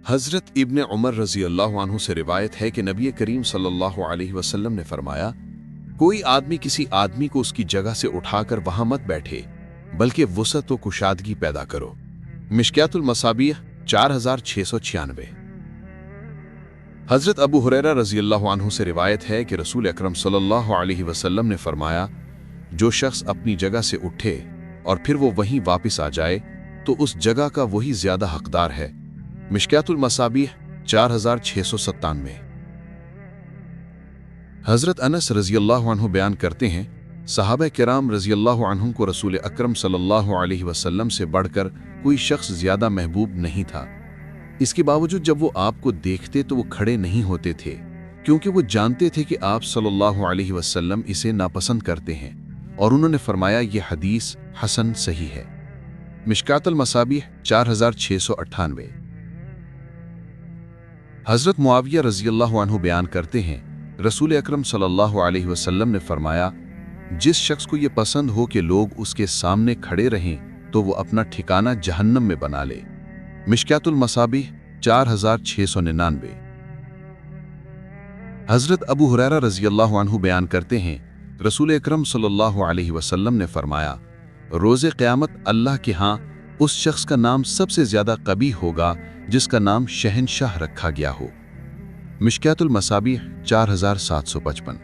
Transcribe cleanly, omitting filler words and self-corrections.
हज़रत इब्न उमर रज़ी अल्लाह अन्हु से रिवायत है कि नबी करीम सल्लल्लाहु अलैहि वसल्लम ने फरमाया, कोई आदमी किसी आदमी को उसकी जगह से उठाकर वहां मत बैठे, बल्कि वुसअत व कुशादगी पैदा करो। मिशकातुल मसाबीह 4696। हज़रत अबू हुरैरा रज़ी अल्लाह अन्हु से रिवायत है कि रसूल अकरम सल्लल्लाहु अलैहि वसल्लम ने फरमाया, जो शख्स अपनी जगह से उठे और फिर वो वहीं वापस आ जाए तो उस जगह का वही ज्यादा हकदार है। मिशकातुल मसाबीह 4697। हज़रत अनस रज़ी अल्लाह अन्हु बयान करते हैं, सहाबा किराम रज़ी अल्लाह अन्हुम को रसूल अकरम सल्लल्लाहु अलैहि वसल्लम से बढ़कर कोई शख्स ज्यादा महबूब नहीं था। इसके बावजूद जब वो आपको देखते तो वो खड़े नहीं होते थे, क्योंकि वो जानते थे कि आप सल्लल्लाहु अलैहि वसल्लम इसे नापसंद करते हैं, और उन्होंने फरमाया ये हदीस हसन सही है। मिशकातुल मसाबीह 4698। हज़रत मुआविया रज़ी अल्लाह अन्हु बयान करते हैं, रसूल अकरम सल्लल्लाहु अलैहि वसल्लम ने फरमाया, जिस शख्स को ये पसंद हो कि लोग उसके सामने खड़े रहें तो वो अपना ठिकाना जहन्नम में बना ले। मिशकातुल मसाबीह 4699। हज़रत अबू हुरैरा रज़ी अल्लाह अन्हु बयान करते हैं, रसूल अकरम सल्लल्लाहु अलैहि वसल्लम ने फरमाया, रोज़े क़यामत अल्लाह के यहाँ उस शख्स का नाम सबसे ज्यादा कबीह होगा जिसका नाम शहनशाह रखा गया हो। मिशकातुल मसाबीह 4755।